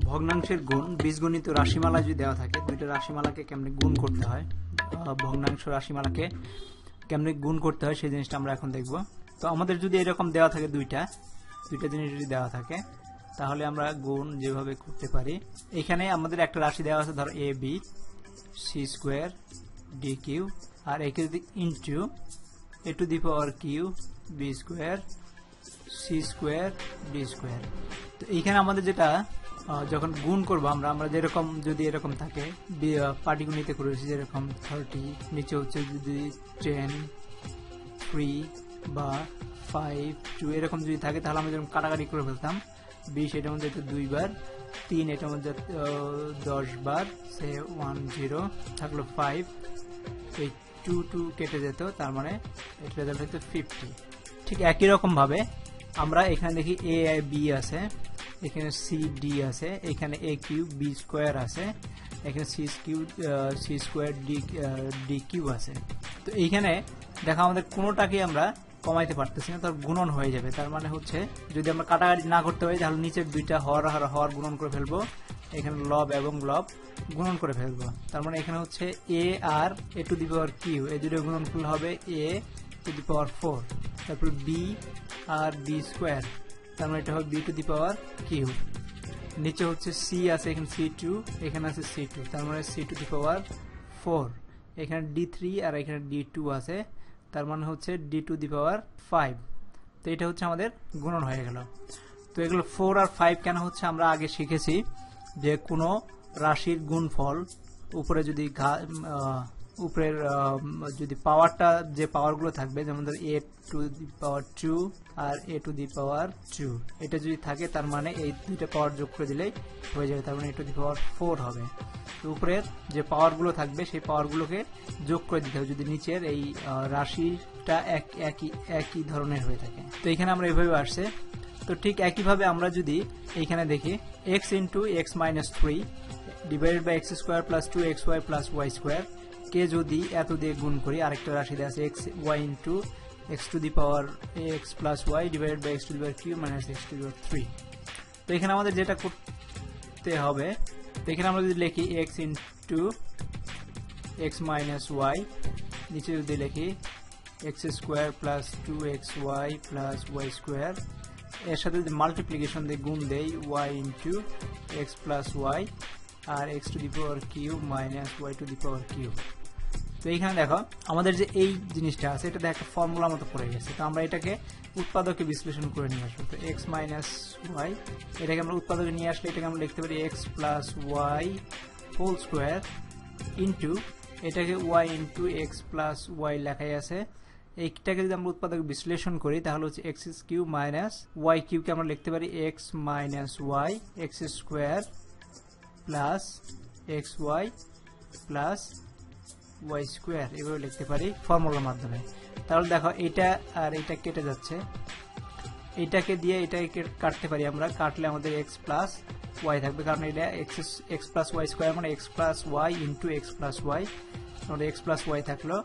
ভগ্নাংশের গুণ বীজগণিত রাশিমালা যদি দেওয়া থাকে, দুইটা রাশিমালাকে কেমনে গুণ করতে হয়, ভগ্নাংশ রাশিমালাকে কেমনে গুণ করতে হয় সেই জিনিসটা আমরা এখন দেখব। তো আমাদের যদি এরকম দেওয়া থাকে দুইটা জিনিস যদি দেওয়া থাকে, তাহলে আমরা গুণ যেভাবে করতে পারি, এখানে আমাদের একটা রাশি দেওয়া আছে, ধরো A B C square D Q, আর একে যদি into A to the power Q B square C square D square. তো এইখানে আমাদের যেটা যখন গুণ করবো আমরা যেরকম যদি এরকম থাকে পাটিগণিতে করেছি, যেরকম 30 নিচে হচ্ছে যদি 10 3 বা 5 2 এরকম যদি থাকে, তাহলে আমরা যেরকম কাটাকাটি করে ফেলতাম। 20 এটার মধ্যে 2 বার, 3 এটার মধ্যে 10 বার, সে 1 0 থাকলো 5, এই 2 2 কেটে যেত, তার মানে এটা রেজাল্ট হতো 50। ঠিক একই রকম ভাবে আমরা এখানে দেখি এ বি আছে, এখানে সি ডি আছে, এখানে এ কিউ বি স্কোয়ার আছে, এখানে সি স্কোয়ার ডি কিউ আছে। তো এইখানে দেখা আমাদের কোনোটাকে আমরা কমাইতে পারতেছি না, তার গুণন হয়ে যাবে। তার মানে হচ্ছে যদি আমরা কাটাকাটি না করতে পারি, তাহলে নিচের দুইটা হর গুণন করে ফেলবো, এখানে লব এবং লব গুণন করে ফেলবো। তার মানে এখানে হচ্ছে এ আর এ টু দি পাওয়ার কিউ, এই দুটো গুণন করলে হবে এ টু দি পাওয়ার 4। তারপর বি আর বি স্কোয়ার, তার মানে এটা হবে B to the power Q. নিচে হচ্ছে সি আছে, এখানে C2, এখানে আছে C2, তার মানে সি টু দি পাওয়ার 4। এখানে D3 আর এখানে D2 আছে, তার মানে হচ্ছে ডি টু দি পাওয়ার 5। তো এটা হচ্ছে আমাদের গুণন হয়ে গেল। তো এগুলো 4 আর 5 কেন হচ্ছে, আমরা আগে শিখেছি যে কোনো রাশির গুণফল উপরে যদি উপরের যদি পাওয়ারটা, যে পাওয়ারগুলো থাকবে, যেমন ধর এ to the power 2 R A to the পাওয়ার 2, এটা যদি থাকে, তার মানে এই দুইটা পাওয়ার যোগ করে দিলেই হয়ে যাবে, তার মানে এ টু দি পাওয়ার 4 হবে। তো উপরের যে পাওয়ারগুলো থাকবে সেই পাওয়ারগুলোকে যোগ করে দিতে হবে যদি নিচের এই রাশিটা একই ধরনের হয়ে থাকে। তো এখানে আমরা এইভাবে আসছে। তো ঠিক একইভাবে আমরা যদি এইখানে দেখি x into X minus 3 divided by X square plus 2xy plus Y square কে যদি এত দিয়ে গুণ করি, আরেকটা রাশি দেওয়া আছে X Y into X to the power X plus Y divided by X to the power Q minus X to the power 3। তো এখানে আমাদের যেটা করতে হবে, তো এখানে আমরা যদি লিখি X into X minus Y, নিচে যদি লিখি X square plus 2xy plus Y square, এর সাথে যদি মাল্টিপ্লিকেশন দিয়ে গুণ দেই Y into X plus Y আর X to the power Q minus Y to the power Q. তো এইখানে দেখো আমাদের যে এই জিনিসটা আছে, এটা একটা ফর্মুলা মতো পড়ে গেছে। তো আমরা এটাকে উৎপাদকে বিশ্লেষণ করে নিয়ে আসবো। তো এক্স মাইনাস ওয়াই, এটাকে আমরা উৎপাদকে নিয়ে আসলে এটাকে আমরা লিখতে পারি X plus Y whole square into এটাকে Y into X plus Y লেখাই আছে। এইটাকে যদি আমরা উৎপাদক বিশ্লেষণ করি, তাহলে হচ্ছে এক্স কিউ মাইনাস ওয়াই কিউকে আমরা লিখতে পারি X minus Y X square plus x Y plus Y square, এভাবে লিখতে পারি ফর্মুলার মাধ্যমে। তাহলে দেখো এটা আর এটা কেটে যাচ্ছে, এটাকে দিয়ে এটাকে কাটতে পারি আমরা, কাটলে আমাদের এক্স প্লাস ওয়াই থাকবে, কারণ এটা এক্স প্লাস ওয়াই স্কোয়ার মানে X plus Y into X plus Y, আমাদের এক্স প্লাস ওয়াই থাকলো,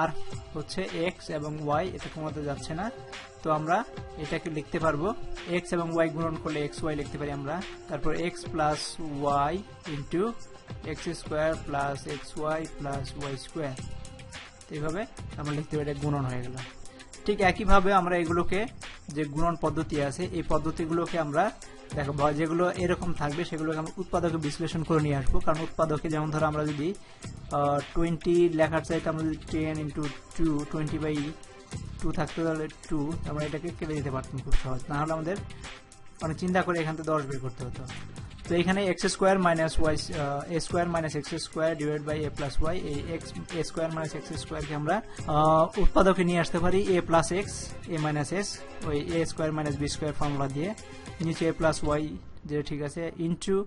আর হচ্ছে এক্স এবং ওয়াই এটা কমাতে যাচ্ছে না। তো আমরা এটাকে লিখতে পারবো এক্স এবং ওয়াই গুণন করলে এক্স ওয়াই লিখতে পারি আমরা, তারপর x plus Y into x square plus x Y plus Y square, এইভাবে আমরা লিখতে পারি, গুণন হয়ে গেল। ঠিক একইভাবে আমরা এগুলোকে যে গুণন পদ্ধতি আছে, এই পদ্ধতিগুলোকে আমরা দেখো যেগুলো এরকম থাকবে সেগুলোকে আমরা উৎপাদকে বিশ্লেষণ করে নিয়ে আসবো। কারণ উৎপাদকে যেমন ধরো আমরা যদি 20 লেখার চাইতে আমরা যদি 10 ইন্টু 2 20/2 থাকতো, তাহলে 2 আমরা এটাকে কেটে দিতে পারতাম খুব সহজ, না হলে আমাদের মানে চিন্তা করে এখান থেকে 10 বের করতে হতো। তো এখানে x square minus y a square minus x square divide by a plus y, এই এ স্কোয়ার মাইনাস এক্স স্কোয়ারকে আমরা উৎপাদকে নিয়ে আসতে পারি A plus X A minus S, ওই A square minus B square formula দিয়ে, নিচে এ প্লাস ওয়াই যেটা ঠিক আছে into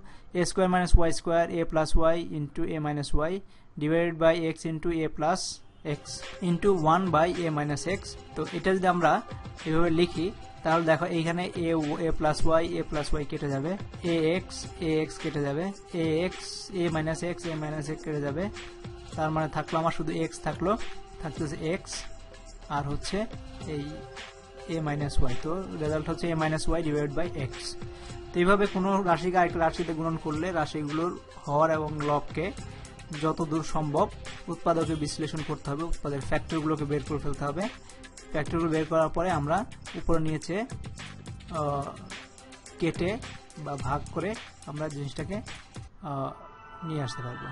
A square minus Y square A plus Y into A minus Y divided by X into A plus X into 1 by A minus X. তো এটা যদি আমরা এভাবে লিখি, তাহলে দেখো এইখানে এ প্লাস ওয়াই কেটে যাবে, এ এক্স কেটে যাবে, এ মাইনাস এক্স কেটে যাবে, তার মানে থাকলো আমার শুধু এক্স থাকতেছে এক্স আর হচ্ছে এই a minus y, তো রেজাল্ট হচ্ছে a minus y divide by x। তো এইভাবে কোনো রাশিকে আরেকটা রাশিতে গুণন করলে রাশিগুলোর হর এবং লবকে যতদূর সম্ভব উৎপাদকে বিশ্লেষণ করতে হবে, উৎপাদের ফ্যাক্টরগুলোকে বের করে ফেলতে হবে। ফ্যাক্টরগুলো বের করার পরে আমরা উপরে নিচে কেটে বা ভাগ করে আমরা জিনিসটাকে নিয়ে আসতে পারবো।